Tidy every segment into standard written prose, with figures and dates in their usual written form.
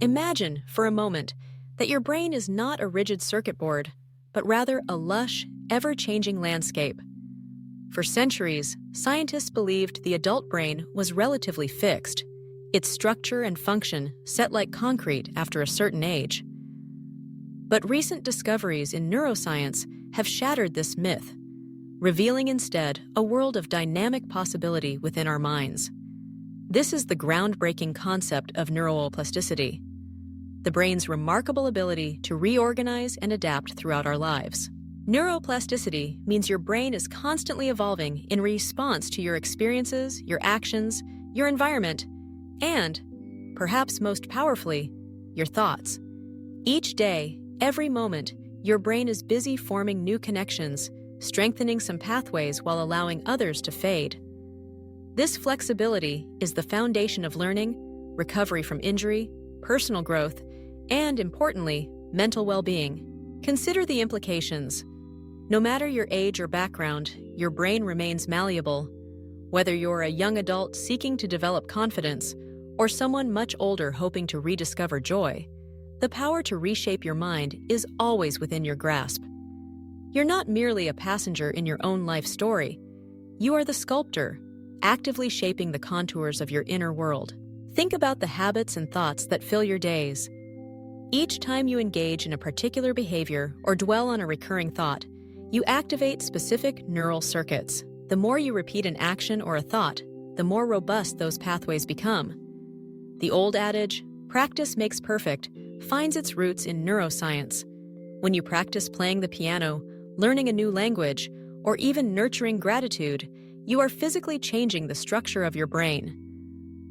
Imagine, for a moment, that your brain is not a rigid circuit board, but rather a lush, ever-changing landscape. For centuries, scientists believed the adult brain was relatively fixed, its structure and function set like concrete after a certain age. But recent discoveries in neuroscience have shattered this myth, revealing instead a world of dynamic possibility within our minds. This is the groundbreaking concept of neuroplasticity, the brain's remarkable ability to reorganize and adapt throughout our lives. Neuroplasticity means your brain is constantly evolving in response to your experiences, your actions, your environment, and, perhaps most powerfully, your thoughts. Each day, every moment, your brain is busy forming new connections, strengthening some pathways while allowing others to fade. This flexibility is the foundation of learning, recovery from injury, personal growth, and, importantly, mental well-being. Consider the implications. No matter your age or background, your brain remains malleable. Whether you're a young adult seeking to develop confidence or someone much older hoping to rediscover joy, the power to reshape your mind is always within your grasp. You're not merely a passenger in your own life story. You are the sculptor, actively shaping the contours of your inner world. Think about the habits and thoughts that fill your days. Each time you engage in a particular behavior or dwell on a recurring thought, you activate specific neural circuits. The more you repeat an action or a thought, the more robust those pathways become. The old adage, "Practice makes perfect," finds its roots in neuroscience. When you practice playing the piano, learning a new language, or even nurturing gratitude, you are physically changing the structure of your brain.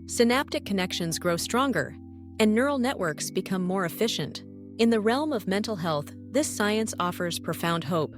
Synaptic connections grow stronger, and neural networks become more efficient. In the realm of mental health, this science offers profound hope.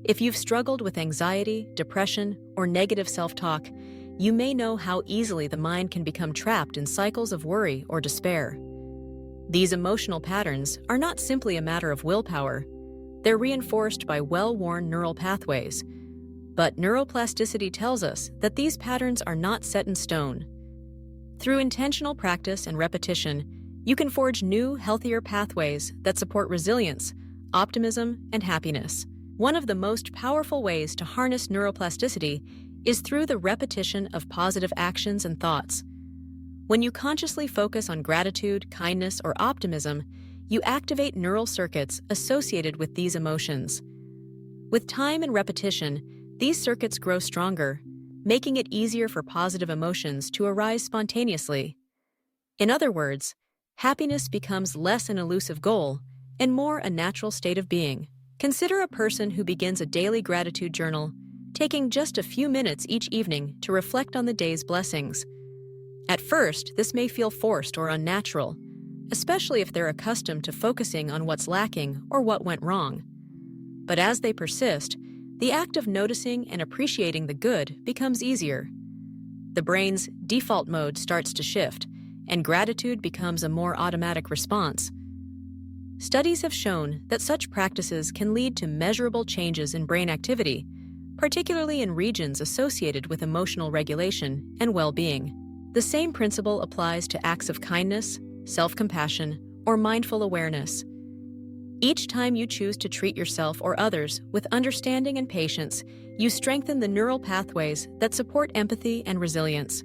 If you've struggled with anxiety, depression, or negative self-talk, you may know how easily the mind can become trapped in cycles of worry or despair. These emotional patterns are not simply a matter of willpower. They're reinforced by well-worn neural pathways. But neuroplasticity tells us that these patterns are not set in stone. Through intentional practice and repetition, you can forge new, healthier pathways that support resilience, optimism, and happiness. One of the most powerful ways to harness neuroplasticity is through the repetition of positive actions and thoughts. When you consciously focus on gratitude, kindness, or optimism, you activate neural circuits associated with these emotions. With time and repetition, these circuits grow stronger, making it easier for positive emotions to arise spontaneously. In other words, happiness becomes less an elusive goal and more a natural state of being. Consider a person who begins a daily gratitude journal, taking just a few minutes each evening to reflect on the day's blessings. At first, this may feel forced or unnatural, especially if they're accustomed to focusing on what's lacking or what went wrong. But as they persist, the act of noticing and appreciating the good becomes easier. The brain's default mode starts to shift, and gratitude becomes a more automatic response. Studies have shown that such practices can lead to measurable changes in brain activity, particularly in regions associated with emotional regulation and well-being. The same principle applies to acts of kindness, self-compassion, or mindful awareness. Each time you choose to treat yourself or others with understanding and patience, you strengthen the neural pathways that support empathy and resilience.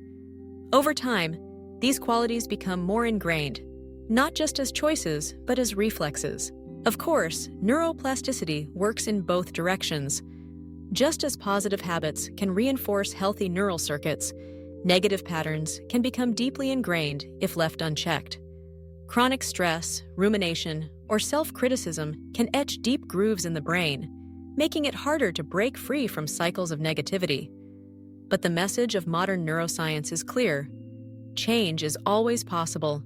Over time, these qualities become more ingrained, not just as choices, but as reflexes. Of course, neuroplasticity works in both directions. Just as positive habits can reinforce healthy neural circuits, negative patterns can become deeply ingrained if left unchecked. Chronic stress, rumination, or self-criticism can etch deep grooves in the brain, making it harder to break free from cycles of negativity. But the message of modern neuroscience is clear. Change is always possible.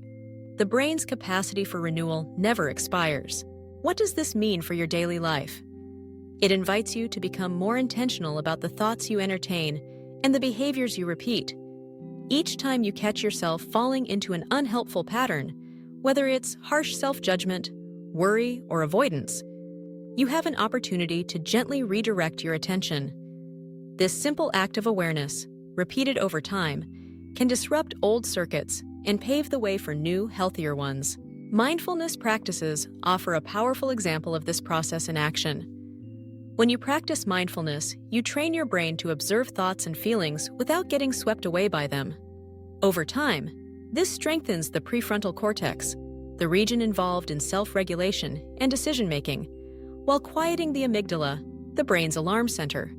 The brain's capacity for renewal never expires. What does this mean for your daily life? It invites you to become more intentional about the thoughts you entertain and the behaviors you repeat. Each time you catch yourself falling into an unhelpful pattern, whether it's harsh self-judgment, worry, or avoidance, you have an opportunity to gently redirect your attention. This simple act of awareness, repeated over time, can disrupt old circuits and pave the way for new, healthier ones. Mindfulness practices offer a powerful example of this process in action. When you practice mindfulness, you train your brain to observe thoughts and feelings without getting swept away by them. Over time, this strengthens the prefrontal cortex, the region involved in self-regulation and decision-making, while quieting the amygdala, the brain's alarm center.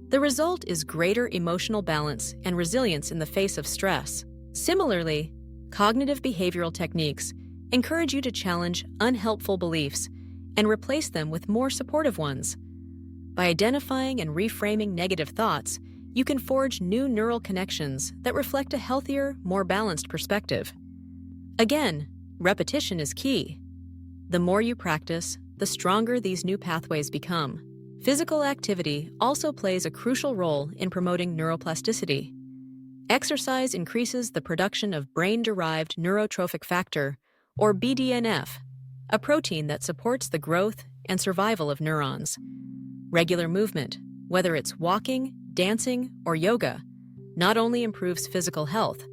The result is greater emotional balance and resilience in the face of stress. Similarly, cognitive behavioral techniques encourage you to challenge unhelpful beliefs and replace them with more supportive ones. By identifying and reframing negative thoughts, you can forge new neural connections that reflect a healthier, more balanced perspective. Again, repetition is key. The more you practice, the stronger these new pathways become. Physical activity also plays a crucial role in promoting neuroplasticity. Exercise increases the production of brain-derived neurotrophic factor, or BDNF, a protein that supports the growth and survival of neurons. Regular movement, whether it's walking, dancing, or yoga, not only improves physical health,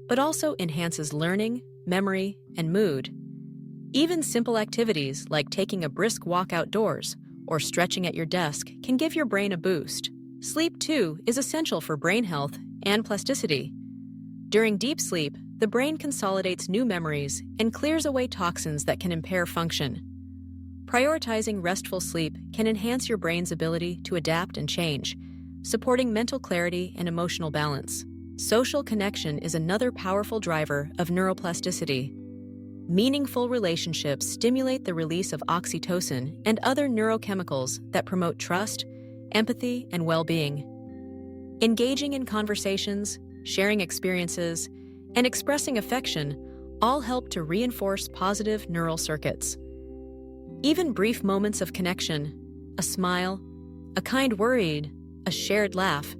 but also enhances learning, memory, and mood. Even simple activities like taking a brisk walk outdoors or stretching at your desk can give your brain a boost. Sleep, too, is essential for brain health and plasticity. During deep sleep, the brain consolidates new memories and clears away toxins that can impair function. Prioritizing restful sleep can enhance your brain's ability to adapt and change, supporting mental clarity and emotional balance. Social connection is another powerful driver of neuroplasticity. Meaningful relationships stimulate the release of oxytocin and other neurochemicals that promote trust, empathy, and well-being. Engaging in conversations, sharing experiences, and expressing affection all help to reinforce positive neural circuits. Even brief moments of connection, a smile, a kind word, a shared laugh,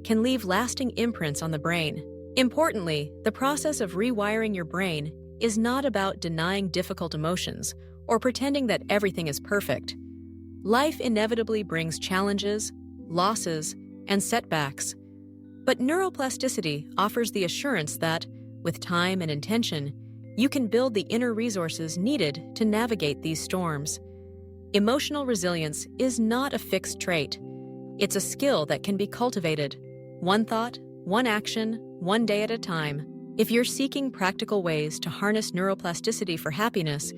can leave lasting imprints on the brain. Importantly, the process of rewiring your brain is not about denying difficult emotions or pretending that everything is perfect. Life inevitably brings challenges, losses, and setbacks. But neuroplasticity offers the assurance that, with time and intention, you can build the inner resources needed to navigate these storms. Emotional resilience is not a fixed trait. It's a skill that can be cultivated, one thought, one action, one day at a time. If you're seeking practical ways to harness neuroplasticity for happiness,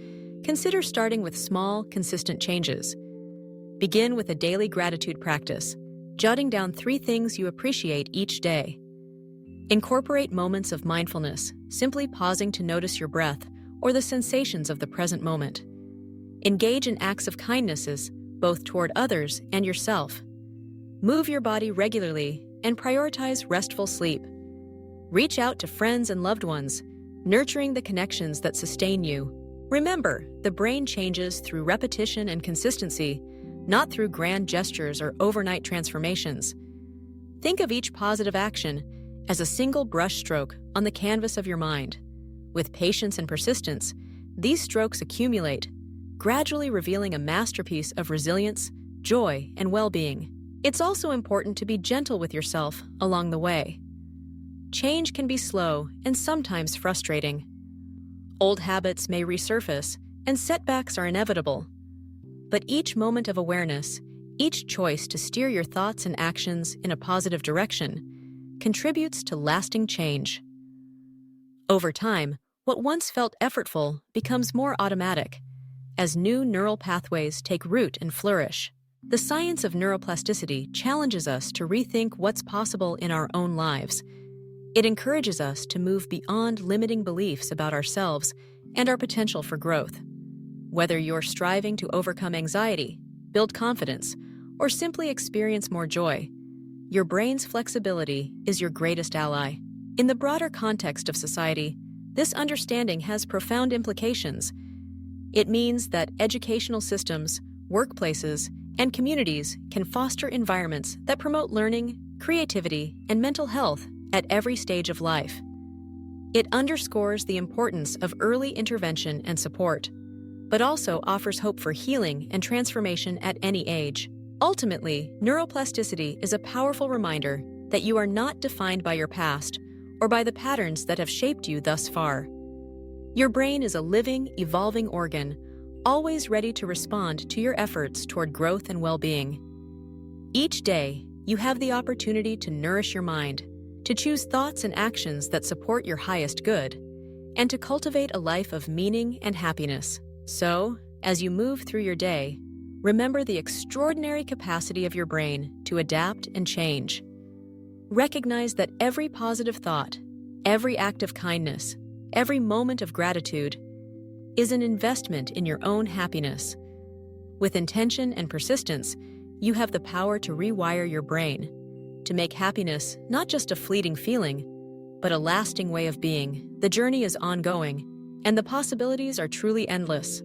consider starting with small, consistent changes. Begin with a daily gratitude practice, jotting down 3 things you appreciate each day. Incorporate moments of mindfulness, simply pausing to notice your breath or the sensations of the present moment. Engage in acts of kindnesses, both toward others and yourself. Move your body regularly and prioritize restful sleep. Reach out to friends and loved ones, nurturing the connections that sustain you. Remember, the brain changes through repetition and consistency, not through grand gestures or overnight transformations. Think of each positive action as a single brushstroke on the canvas of your mind. With patience and persistence, these strokes accumulate, gradually revealing a masterpiece of resilience, joy, and well-being. It's also important to be gentle with yourself along the way. Change can be slow and sometimes frustrating. Old habits may resurface, and setbacks are inevitable. But each moment of awareness, each choice to steer your thoughts and actions in a positive direction, contributes to lasting change. Over time, what once felt effortful becomes more automatic, as new neural pathways take root and flourish. The science of neuroplasticity challenges us to rethink what's possible in our own lives. It encourages us to move beyond limiting beliefs about ourselves and our potential for growth. Whether you're striving to overcome anxiety, build confidence, or simply experience more joy, your brain's flexibility is your greatest ally. In the broader context of society, this understanding has profound implications. It means that educational systems, workplaces, and communities can foster environments that promote learning, creativity, and mental health at every stage of life. It underscores the importance of early intervention and support, but also offers hope for healing and transformation at any age. Ultimately, neuroplasticity is a powerful reminder that you are not defined by your past or by the patterns that have shaped you thus far. Your brain is a living, evolving organ, always ready to respond to your efforts toward growth and well-being. Each day, you have the opportunity to nourish your mind, to choose thoughts and actions that support your highest good, and to cultivate a life of meaning and happiness. So, as you move through your day, remember the extraordinary capacity of your brain to adapt and change. Recognize that every positive thought, every act of kindness, every moment of gratitude is an investment in your own happiness. With intention and persistence, you have the power to rewire your brain, to make happiness not just a fleeting feeling, but a lasting way of being. The journey is ongoing, and the possibilities are truly endless.